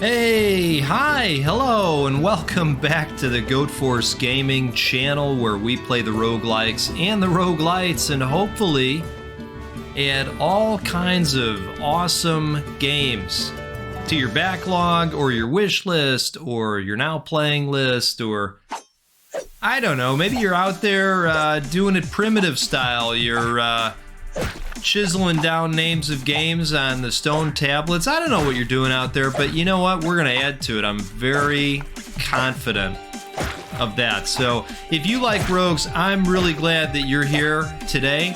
Hey, hi, hello, and welcome back to the Goat Force Gaming channel where we play the roguelikes and the roguelites and hopefully add all kinds of awesome games to your backlog or your wish list or your now playing list, or I don't know, maybe you're out there doing it primitive style. You're chiseling down names of games on the stone tablets. I don't know what you're doing out there, but you know what? We're going to add to it. I'm very confident of that. So if you like rogues, I'm really glad that you're here today.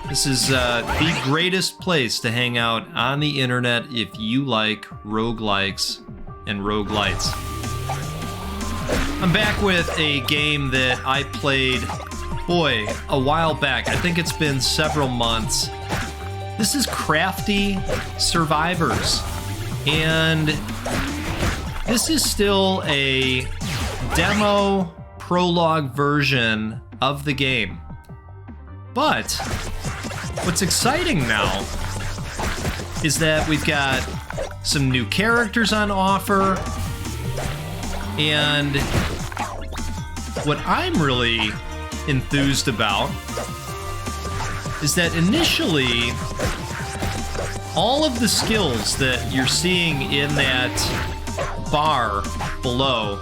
This is the greatest place to hang out on the internet if you like roguelikes and roguelites. I'm back with a game that I played, boy, a while back. I think it's been several months. This is Crafty Survivors, and this is still a demo prologue version of the game. But what's exciting now is that we've got some new characters on offer, and what I'm really enthused about is that initially all of the skills that you're seeing in that bar below,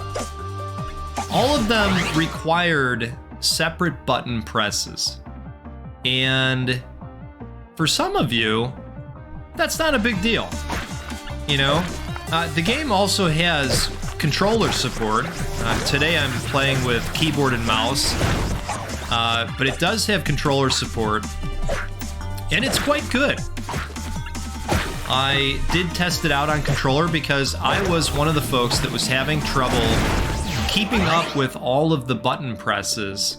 all of them required separate button presses. And for some of you, that's not a big deal. You know, the game also has controller support. Today I'm playing with keyboard and mouse. But it does have controller support, and it's quite good. I did test it out on controller because I was one of the folks that was having trouble keeping up with all of the button presses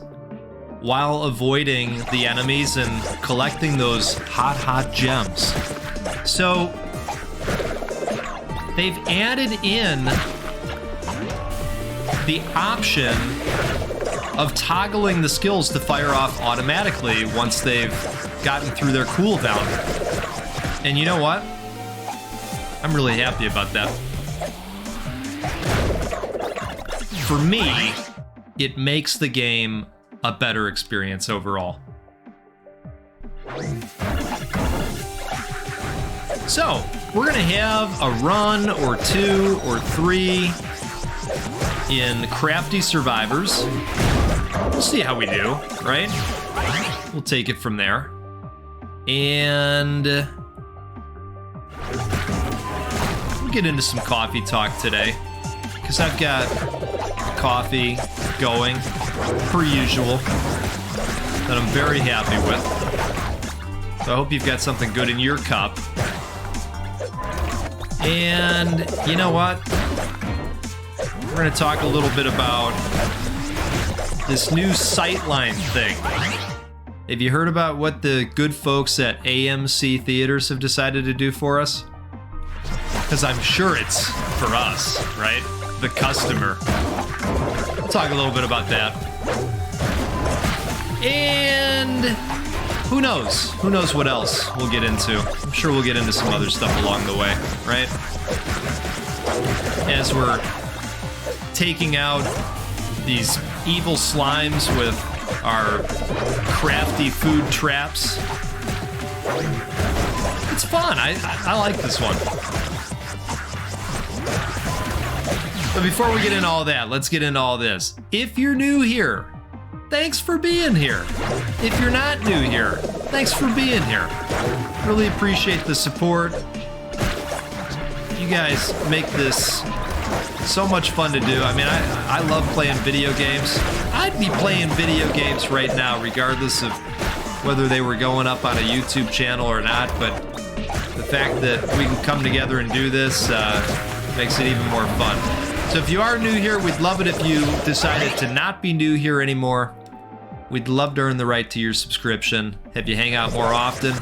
while avoiding the enemies and collecting those hot gems. So they've added in the option of toggling the skills to fire off automatically once they've gotten through their cooldown. And you know what? I'm really happy about that. For me, it makes the game a better experience overall. So, we're gonna have a run or two or three in Crafty Survivors. We'll see how we do, right? We'll take it from there. And we'll get into some coffee talk today, because I've got coffee going, per usual, that I'm very happy with. So I hope you've got something good in your cup. And you know what? We're going to talk a little bit about this new sightline thing. Have you heard about what the good folks at AMC Theaters have decided to do for us? Because I'm sure it's for us, right? The customer. We'll talk a little bit about that. And who knows? Who knows what else we'll get into? I'm sure we'll get into some other stuff along the way, right? As we're taking out these evil slimes with our crafty food traps. It's fun. I like this one. But before we get into all that, let's get into all this. If you're new here, thanks for being here. If you're not new here, thanks for being here. Really appreciate the support. You guys make this so much fun to do. I mean, I love playing video games. I'd be playing video games right now, regardless of whether they were going up on a YouTube channel or not, but the fact that we can come together and do this makes it even more fun. So if you are new here, we'd love it if you decided to not be new here anymore. We'd love to earn the right to your subscription, have you hang out more often.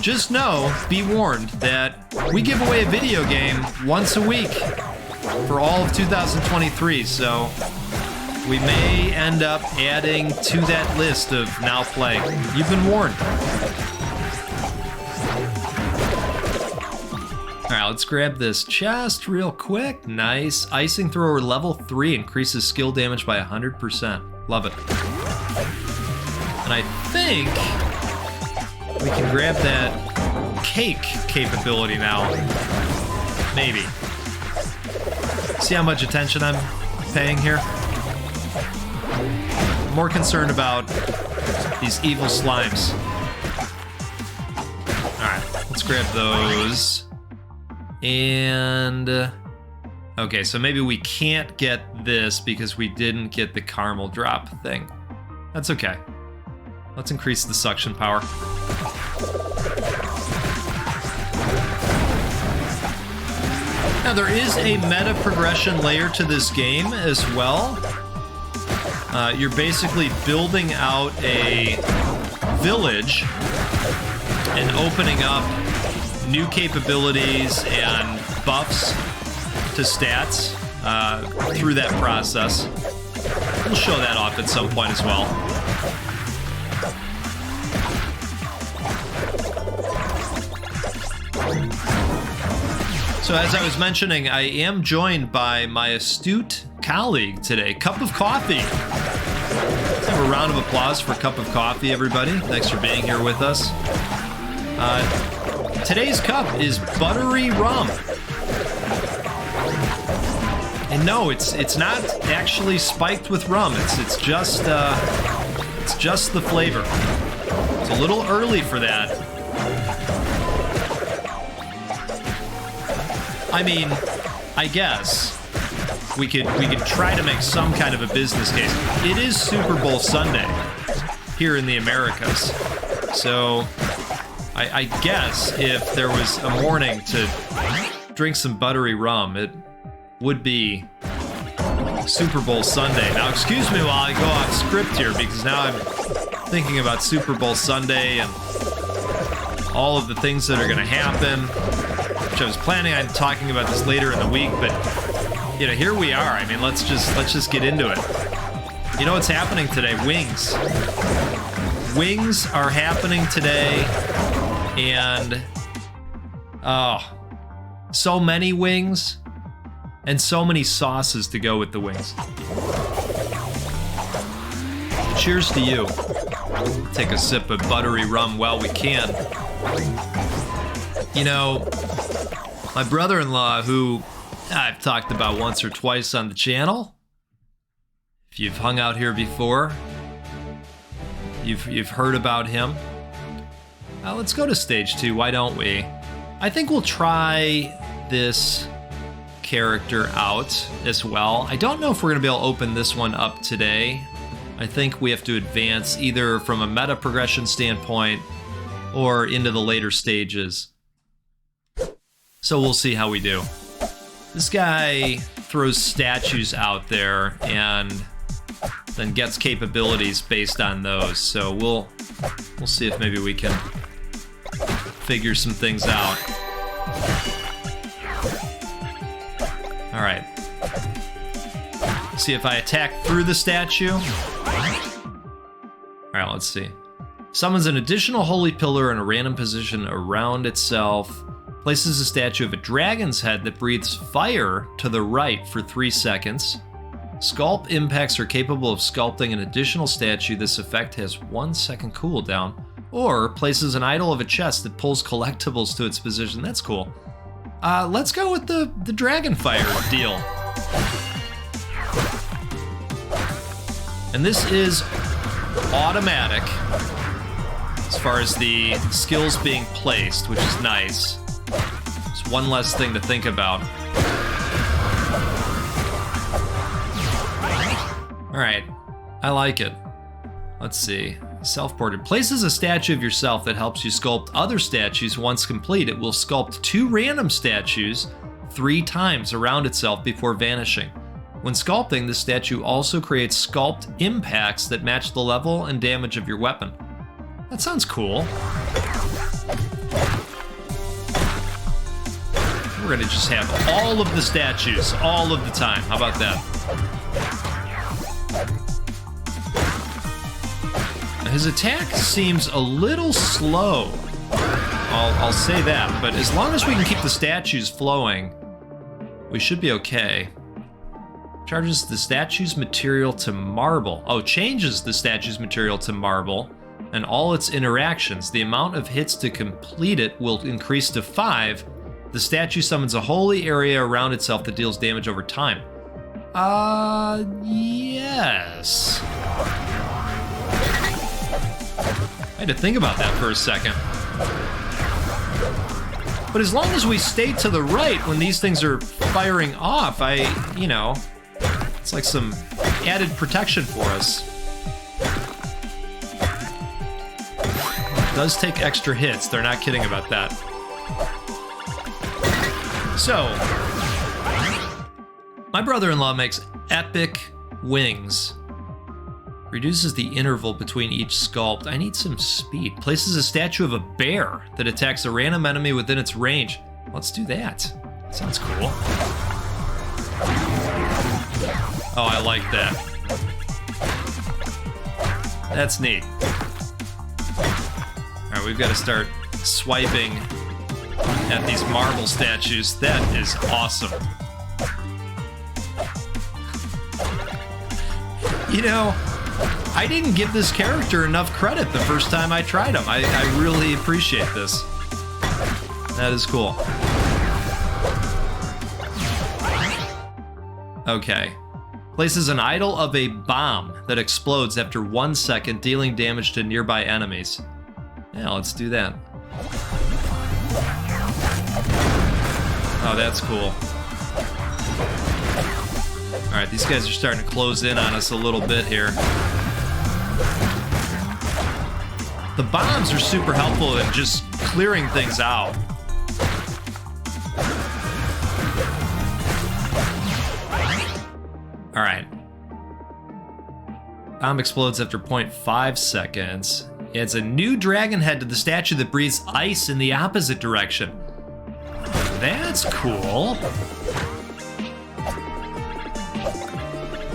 Just know, be warned, that we give away a video game once a week for all of 2023, so we may end up adding to that list of now play. You've been warned. right, let's grab this chest real quick. Nice. Icing thrower level 3 increases skill damage by 100%. Love it. And I think we can grab that cake capability now. Maybe. See how much attention I'm paying here? I'm more concerned about these evil slimes. Alright, let's grab those. And... okay, so maybe we can't get this because we didn't get the caramel drop thing. That's okay. Let's increase the suction power. Now, there is a meta progression layer to this game as well. You're basically building out a village and opening up new capabilities and buffs to stats through that process. We'll show that off at some point as well. So as I was mentioning, I am joined by my astute colleague today, Cup of Coffee. Let's have a round of applause for Cup of Coffee, everybody. Thanks for being here with us. Today's cup is buttery rum. And no, it's not actually spiked with rum. It's just the flavor. It's a little early for that. I mean, I guess we could try to make some kind of a business case. It is Super Bowl Sunday here in the Americas, so I guess if there was a morning to drink some buttery rum, it would be Super Bowl Sunday. Now, excuse me while I go off script here, because now I'm thinking about Super Bowl Sunday and all of the things that are going to happen, which I was planning on talking about this later in the week, but you know, here we are. I mean, let's just get into it. You know what's happening today? Wings. Wings are happening today, and oh, so many wings and so many sauces to go with the wings. Cheers to you. Take a sip of buttery rum while we can. You know, my brother-in-law, who I've talked about once or twice on the channel, if you've hung out here before, you've heard about him. Let's go to stage 2, why don't we? I think we'll try this character out as well. I don't know if we're going to be able to open this one up today. I think we have to advance either from a meta progression standpoint or into the later stages. So we'll see how we do. This guy throws statues out there and then gets capabilities based on those. So we'll see if maybe we can figure some things out. All right. See if I attack through the statue. All right, let's see. Summons an additional holy pillar in a random position around itself. Places a statue of a dragon's head that breathes fire to the right for 3 seconds. Sculpt impacts are capable of sculpting an additional statue. This effect has 1 second cooldown. Or places an idol of a chest that pulls collectibles to its position. That's cool. Let's go with the dragon fire deal. And this is automatic as far as the skills being placed, which is nice. It's one less thing to think about. All right, I like it. Let's see. Self-portrait. Places a statue of yourself that helps you sculpt other statues. Once complete, it will sculpt 2 random statues 3 times around itself before vanishing. When sculpting, the statue also creates sculpt impacts that match the level and damage of your weapon. That sounds cool. We're gonna just have all of the statues all of the time. How about that? His attack seems a little slow. I'll say that. But as long as we can keep the statues flowing, we should be okay. Charges the statue's material to marble. Oh, changes the statue's material to marble and all its interactions. The amount of hits to complete it will increase to 5. The statue summons a holy area around itself that deals damage over time. Yes. I had to think about that for a second. But as long as we stay to the right when these things are firing off, it's like some added protection for us. It does take extra hits. They're not kidding about that. So, my brother-in-law makes epic wings. Reduces the interval between each sculpt. I need some speed. Places a statue of a bear that attacks a random enemy within its range. Let's do that. Sounds cool. Oh, I like that. That's neat. All right, we've got to start swiping at these marble statues. That is awesome. I didn't give this character enough credit the first time I tried him. I really appreciate this. That is cool. Okay. Places an idol of a bomb that explodes after 1 second, dealing damage to nearby enemies. Yeah, let's do that. Oh, that's cool. All right, these guys are starting to close in on us a little bit here. The bombs are super helpful in just clearing things out. All right. Bomb explodes after 0.5 seconds. Adds a new dragon head to the statue that breathes ice in the opposite direction. That's cool.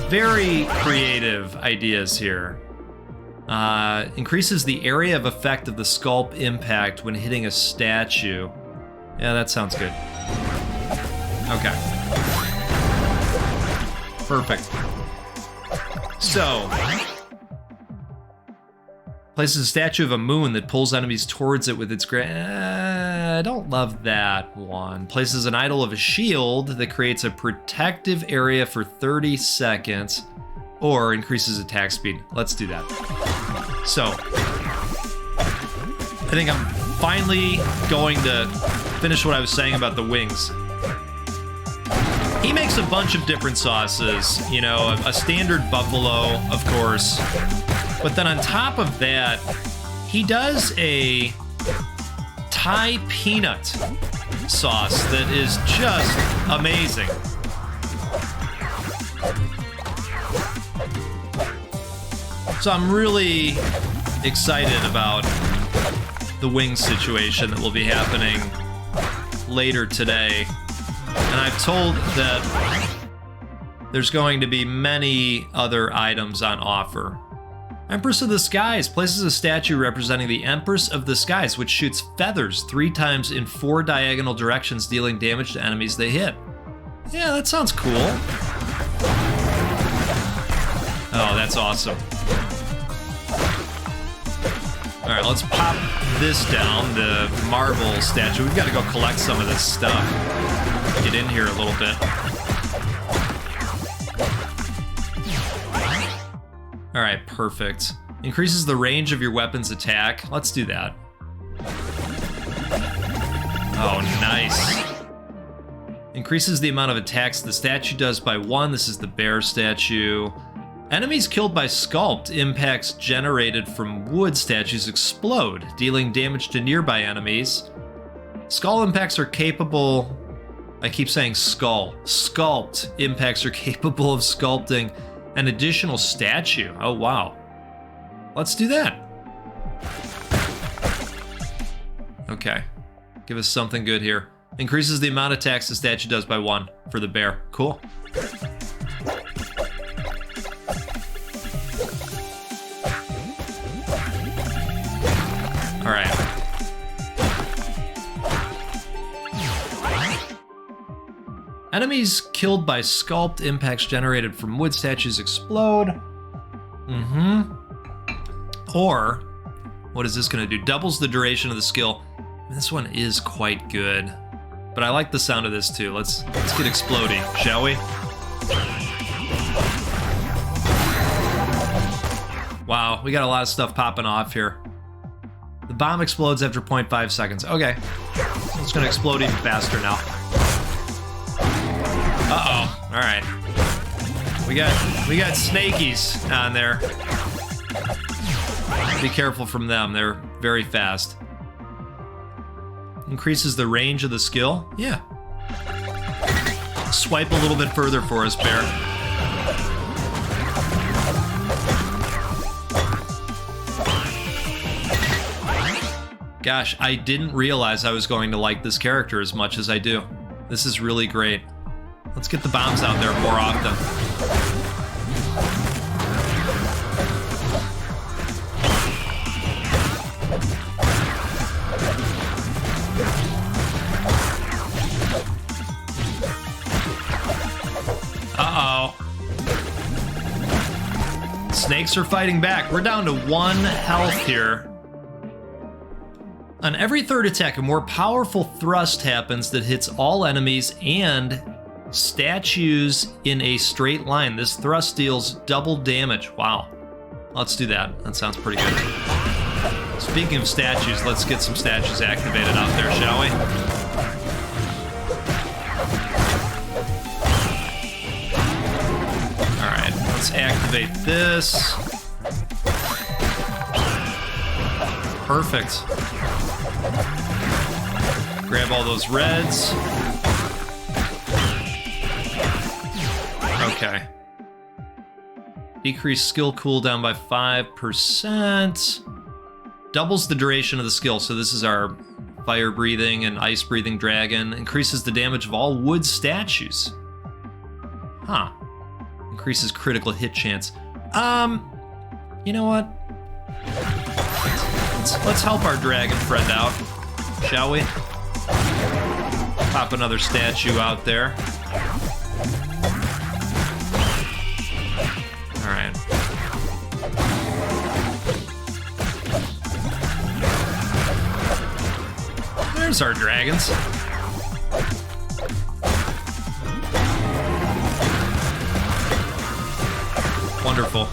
Very creative ideas here. Increases the area of effect of the sculpt impact when hitting a statue. Yeah, that sounds good. Okay. Perfect. So, places a statue of a moon that pulls enemies towards it with its I don't love that one. Places an idol of a shield that creates a protective area for 30 seconds or increases attack speed. Let's do that. So, I think I'm finally going to finish what I was saying about the wings. He makes a bunch of different sauces, a standard buffalo, of course. But then on top of that, he does a Thai peanut sauce that is just amazing. So I'm really excited about the wing situation that will be happening later today. And I've told that there's going to be many other items on offer. Empress of the Skies places a statue representing the Empress of the Skies, which shoots feathers 3 times in 4 diagonal directions, dealing damage to enemies they hit. Yeah, that sounds cool. Oh, that's awesome. All right, let's pop this down, the marble statue. We've got to go collect some of this stuff. Get in here a little bit. All right, perfect. Increases the range of your weapon's attack. Let's do that. Oh, nice. Increases the amount of attacks the statue does by 1. This is the bear statue. Enemies killed by sculpt impacts generated from wood statues explode, dealing damage to nearby enemies. Skull impacts are capable... I keep saying skull. Sculpt impacts are capable of sculpting an additional statue. Oh, wow. Let's do that. Okay. Give us something good here. Increases the amount of attacks the statue does by 1 for the bear. Cool. All right. Enemies killed by sculpt impacts generated from wood statues explode. Or, what is this going to do? Doubles the duration of the skill. This one is quite good. But I like the sound of this too. Let's get exploding, shall we? Wow, we got a lot of stuff popping off here. The bomb explodes after 0.5 seconds. Okay, so it's gonna explode even faster now. Uh-oh, all right. We got snakies on there. Be careful from them, they're very fast. Increases the range of the skill? Yeah. Swipe a little bit further for us, Bear. Gosh, I didn't realize I was going to like this character as much as I do. This is really great. Let's get the bombs out there more often. Uh-oh. Snakes are fighting back. We're down to 1 health here. On every third attack, a more powerful thrust happens that hits all enemies and statues in a straight line. This thrust deals double damage. Wow. Let's do that. That sounds pretty good. Speaking of statues, let's get some statues activated out there, shall we? All right, let's activate this. Perfect. Grab all those reds. Okay. Decrease skill cooldown by 5%. Doubles the duration of the skill. So this is our fire breathing and ice breathing dragon. Increases the damage of all wood statues. Huh. Increases critical hit chance. You know what? Let's help our dragon friend out, shall we? Pop another statue out there. All right. There's our dragons. Wonderful.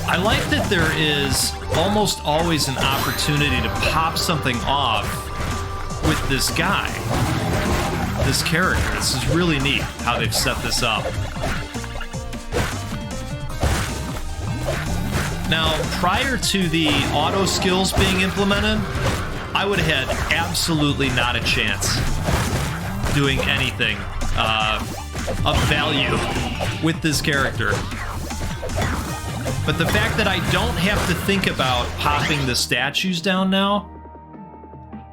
I like that there is almost always an opportunity to pop something off with this guy, this character. This is really neat how they've set this up. Now, prior to the auto skills being implemented, I would have had absolutely not a chance doing anything of value with this character. But the fact that I don't have to think about popping the statues down now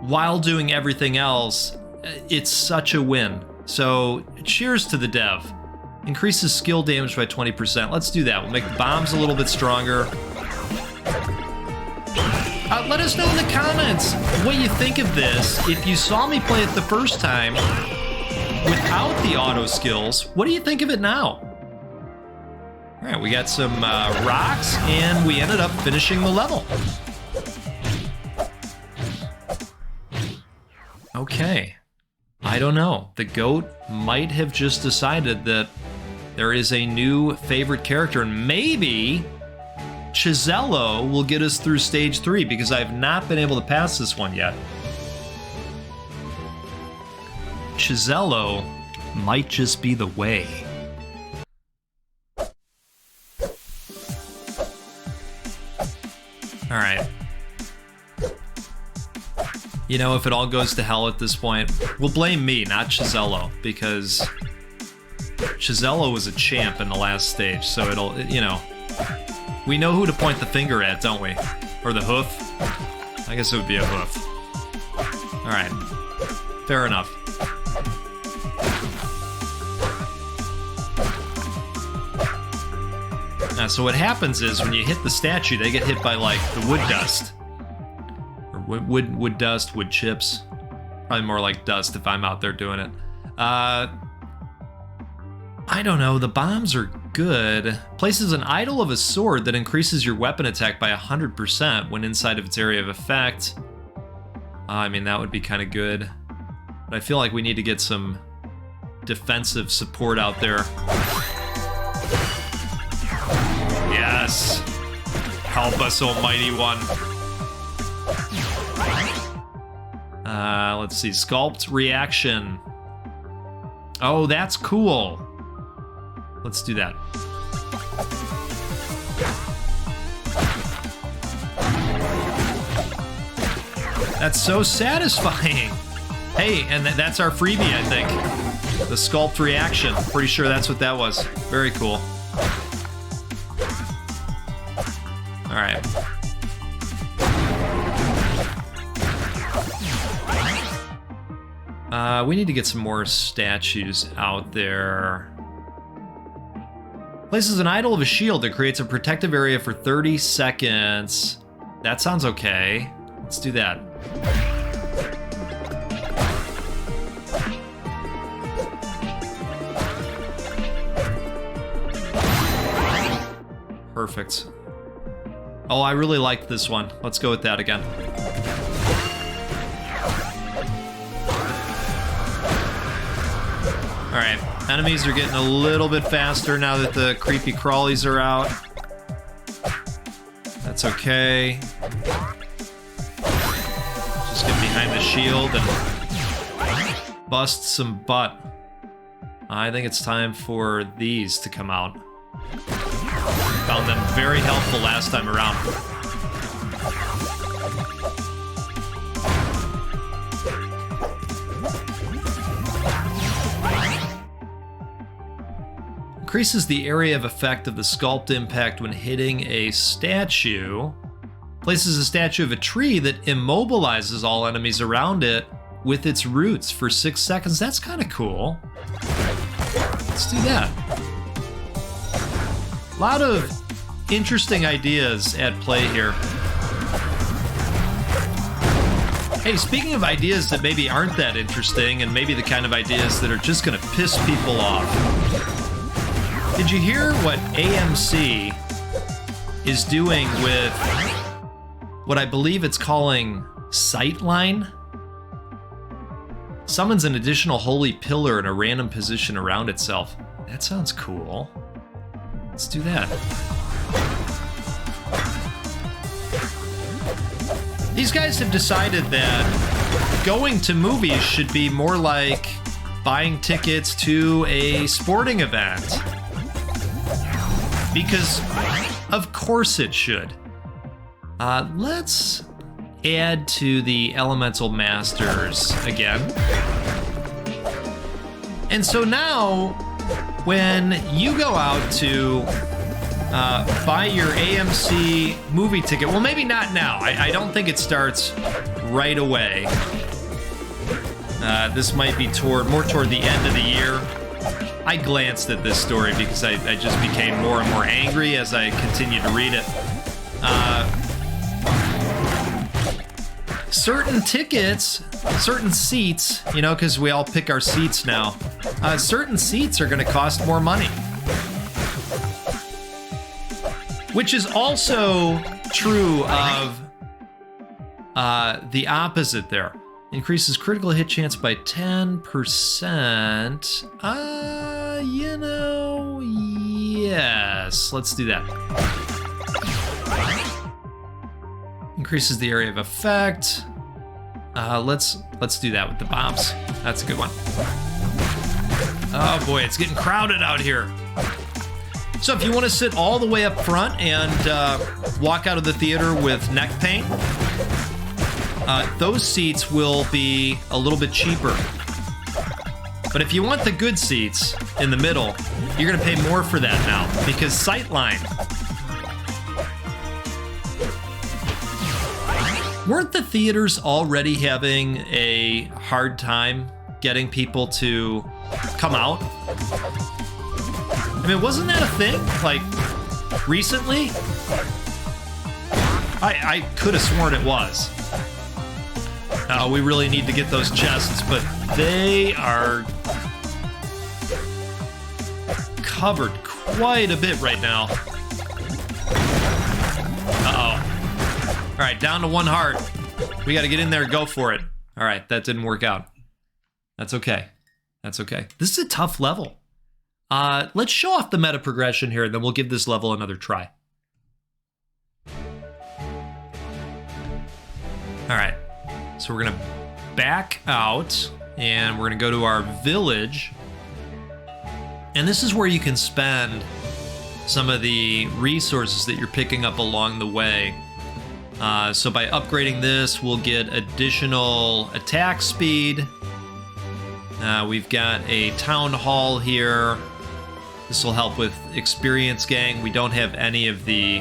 while doing everything else, it's such a win. So cheers to the dev. Increases skill damage by 20%. Let's do that. We'll make the bombs a little bit stronger. Let us know in the comments what you think of this. If you saw me play it the first time without the auto skills, what do you think of it now? All right, we got some rocks, and we ended up finishing the level. Okay. I don't know. The goat might have just decided that there is a new favorite character, and maybe Chisello will get us through stage 3, because I've not been able to pass this one yet. Chisello might just be the way. All right. You know, if it all goes to hell at this point, we'll blame me, not Chisello, because Chisello was a champ in the last stage, so it'll, you know, we know who to point the finger at, don't we? Or the hoof? I guess it would be a hoof. All right. Fair enough. So what happens is when you hit the statue, they get hit by like the wood dust. Or wood dust, wood chips. Probably more like dust if I'm out there doing it. I don't know. The bombs are good. Places an idol of a sword that increases your weapon attack by 100% when inside of its area of effect. I mean, that would be kind of good. But I feel like we need to get some defensive support out there. Yes. Help us, Almighty One. Let's see. Sculpt reaction. Oh, that's cool. Let's do that. That's so satisfying. Hey, and that's our freebie, I think. The sculpt reaction. Pretty sure that's what that was. Very cool. All right. We need to get some more statues out there. Places an idol of a shield that creates a protective area for 30 seconds. That sounds okay. Let's do that. Perfect. Oh, I really liked this one. Let's go with that again. All right, enemies are getting a little bit faster now that the creepy crawlies are out. That's okay. Just get behind the shield and bust some butt. I think it's time for these to come out. Found them very helpful last time around. Increases the area of effect of the sculpt impact when hitting a statue. Places a statue of a tree that immobilizes all enemies around it with its roots for 6 seconds. That's kind of cool. Let's do that. A lot of interesting ideas at play here. Hey, speaking of ideas that maybe aren't that interesting and maybe the kind of ideas that are just gonna piss people off. Did you hear what AMC is doing with what I believe it's calling Sightline? Summons an additional holy pillar in a random position around itself. That sounds cool. Let's do that. These guys have decided that going to movies should be more like buying tickets to a sporting event. Because of course it should. Let's add to the Elemental Masters again. And so now, when you go out to buy your AMC movie ticket, well, maybe not now. I don't think it starts right away. This might be more toward the end of the year. I glanced at this story because I just became more and more angry as I continued to read it. Certain tickets, certain seats, you know, because we all pick our seats now, certain seats are going to cost more money. Which is also true of the opposite there. Increases critical hit chance by 10%. You know, yes. Let's do that. Increases the area of effect. Let's do that with the bombs. That's a good one. Oh boy, it's getting crowded out here. So if you want to sit all the way up front and walk out of the theater with neck pain, those seats will be a little bit cheaper. But if you want the good seats in the middle, you're going to pay more for that now because Sightline. Weren't the theaters already having a hard time getting people to come out? I mean, wasn't that a thing? Like, recently? I could have sworn it was. Oh, we really need to get those chests, but they are covered quite a bit right now. Uh-oh. All right, down to 1 heart. We got to get in there and go for it. All right, that didn't work out. That's okay. That's okay. This is a tough level. Let's show off the meta progression here, and then we'll give this level another try. All right, so we're gonna back out, and we're gonna go to our village. And this is where you can spend some of the resources that you're picking up along the way. So by upgrading this, we'll get additional attack speed. We've got a town hall here. This will help with experience gang. We don't have any of the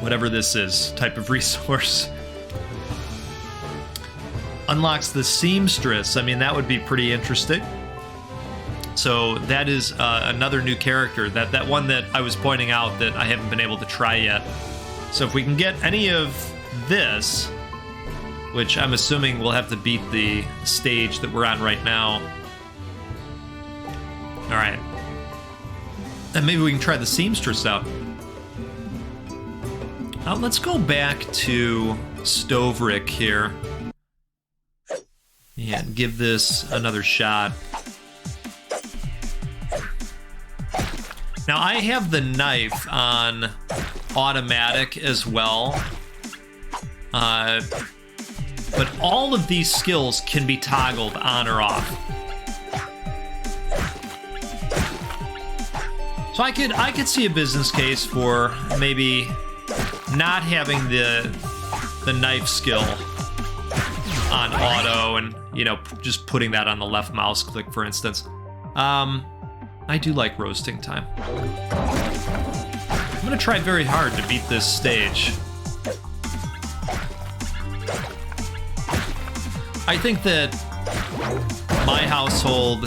whatever this is type of resource. Unlocks the seamstress. I mean, that would be pretty interesting. So that is another new character, that one that I was pointing out that I haven't been able to try yet. So if we can get any of this, which I'm assuming we'll have to beat the stage that we're on right now. All right. And maybe we can try the seamstress out. Let's go back to Stoverick here and give this another shot. Now, I have the knife on automatic as well, but all of these skills can be toggled on or off. So I could see a business case for maybe not having the knife skill on auto and, you know, just putting that on the left mouse click, for instance. I do like roasting time. I'm gonna try very hard to beat this stage. I think that my household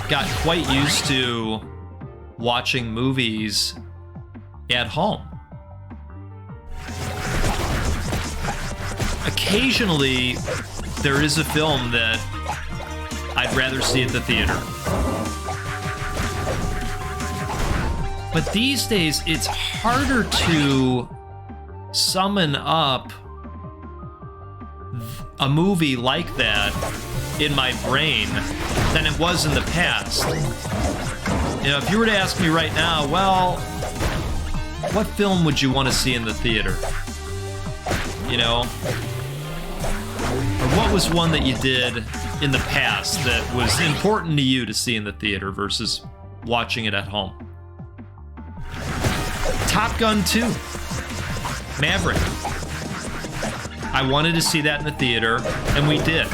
got quite used to watching movies at home. Occasionally, there is a film that I'd rather see at the theater. But these days, it's harder to summon up a movie like that in my brain than it was in the past. You know, if you were to ask me right now, well, what film would you want to see in the theater? You know? Or what was one that you did in the past that was important to you to see in the theater versus watching it at home? Top Gun 2. Maverick. I wanted to see that in the theater, and we did.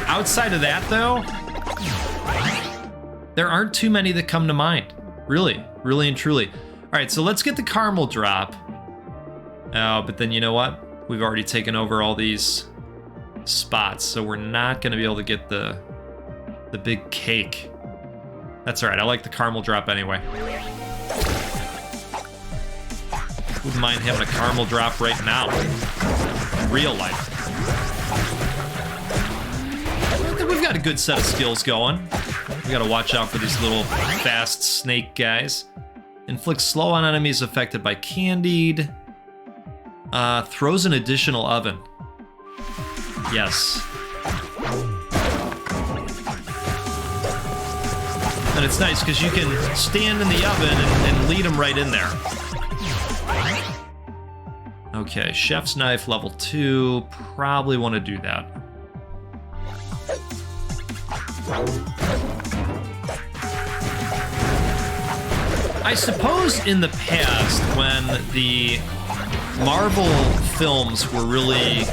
Outside of that, though, there aren't too many that come to mind. Really, really and truly. All right, so let's get the caramel drop. Oh, but then you know what? We've already taken over all these spots, so we're not going to be able to get the big cake. That's all right. I like the caramel drop anyway. Wouldn't mind having a caramel drop right now. In real life. I think we've got a good set of skills going. We gotta watch out for these little fast snake guys. Inflicts slow on enemies affected by candied. Throws an additional oven. Yes. And it's nice because you can stand in the oven and lead them right in there. Okay, Chef's Knife level 2. Probably want to do that. I suppose in the past, when the Marvel films were really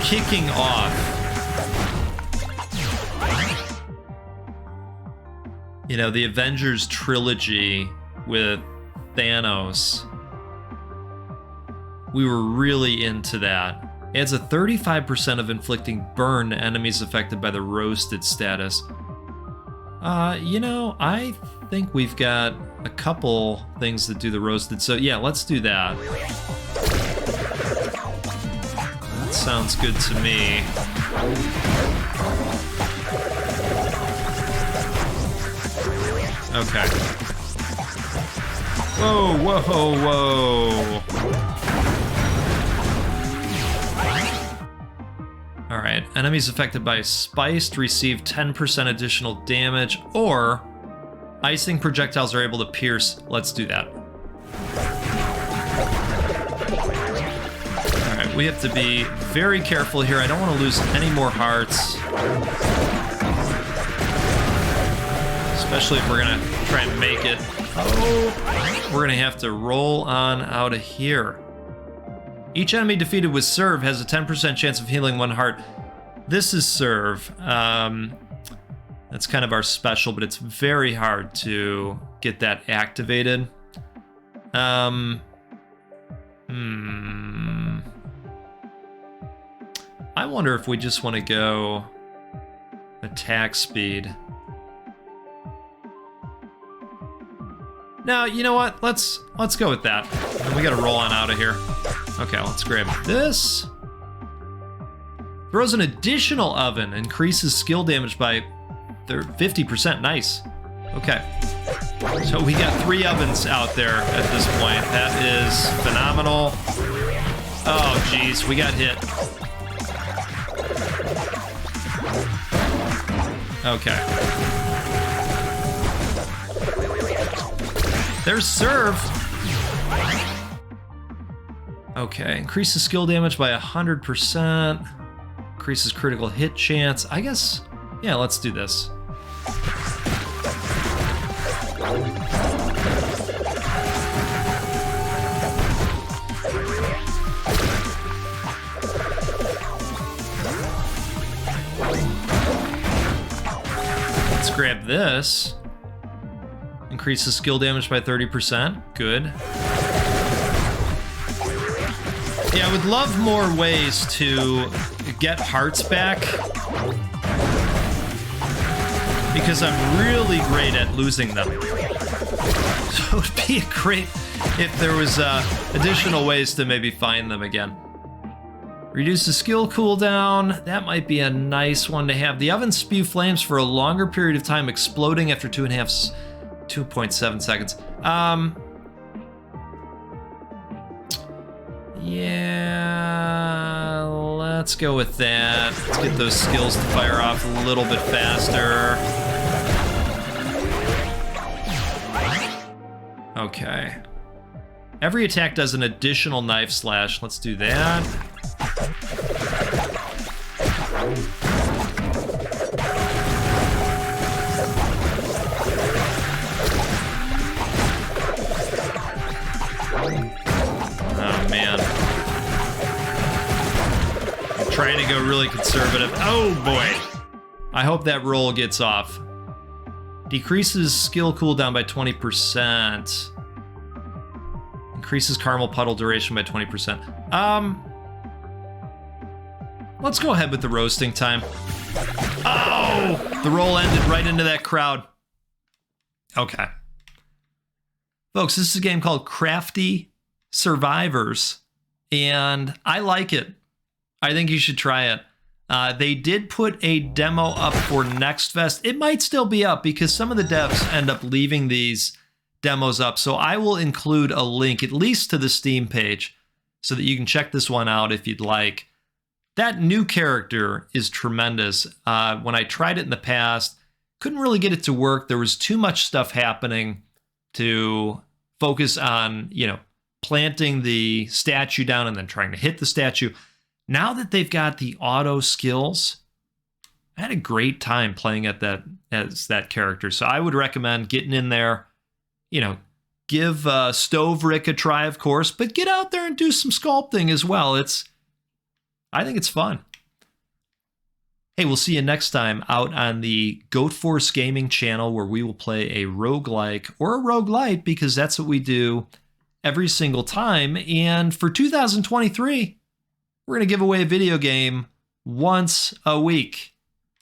kicking off, you know, the Avengers trilogy with Thanos, we were really into that. Adds a 35% of inflicting burn to enemies affected by the roasted status. You know, I think we've got a couple things that do the roasted. So yeah, let's do that. That sounds good to me. Okay. Whoa, whoa, whoa. Alright, enemies affected by spiced receive 10% additional damage, or icing projectiles are able to pierce. Let's do that. Alright, we have to be very careful here. I don't want to lose any more hearts. Especially if we're gonna try and make it. Oh, we're gonna have to roll on out of here. Each enemy defeated with Serve has a 10% chance of healing 1 heart. This is Serve. That's kind of our special, but it's very hard to get that activated. I wonder if we just want to go attack speed. Now, you know what? Let's go with that. And we gotta roll on out of here. Okay, let's grab this. Throws an additional oven, increases skill damage by 50%. Nice. Okay. So we got 3 ovens out there at this point. That is phenomenal. Oh, geez, we got hit. Okay. There's Serve. Okay, increases skill damage by 100%. Increases critical hit chance. I guess, yeah, let's do this. Let's grab this. Increases skill damage by 30%. Good. Yeah, I would love more ways to get hearts back, because I'm really great at losing them. So it would be great if there was additional ways to maybe find them again. Reduces skill cooldown. That might be a nice one to have. The ovens spew flames for a longer period of time, exploding after 2.7 seconds. Yeah, let's go with that. Let's get those skills to fire off a little bit faster. Okay. Every attack does an additional knife slash. Let's do that. Oh, man. I'm trying to go really conservative. Oh, boy. I hope that roll gets off. Decreases skill cooldown by 20%. Increases caramel puddle duration by 20%. Let's go ahead with the roasting time. Oh! The roll ended right into that crowd. Okay. Folks, this is a game called Crafty Survivors, and I like it. I think you should try it. They did put a demo up for Next Fest. It might still be up because some of the devs end up leaving these demos up. So I will include a link, at least to the Steam page, so that you can check this one out if you'd like. That new character is tremendous. When I tried it in the past, couldn't really get it to work. There was too much stuff happening to focus on, planting the statue down and then trying to hit the statue. Now that they've got the auto skills, I had a great time playing at that as that character. So I would recommend getting in there, give Stove Rick a try, of course, but get out there and do some sculpting as well. I think it's fun. Hey, we'll see you next time out on the Goat Force Gaming channel, where we will play a roguelike or a roguelite, because that's what we do every single time. And for 2023, we're going to give away a video game once a week,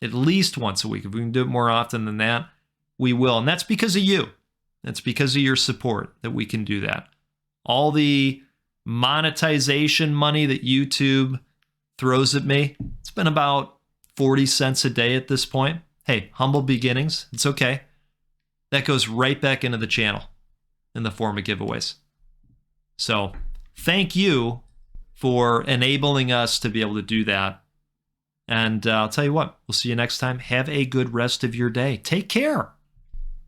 at least once a week. If we can do it more often than that, we will. And that's because of you. That's because of your support that we can do that. All the monetization money that YouTube throws at me, it's been about 40 cents a day at this point. Hey, humble beginnings. It's okay. That goes right back into the channel in the form of giveaways. So thank you for enabling us to be able to do that. And I'll tell you what, we'll see you next time. Have a good rest of your day. Take care.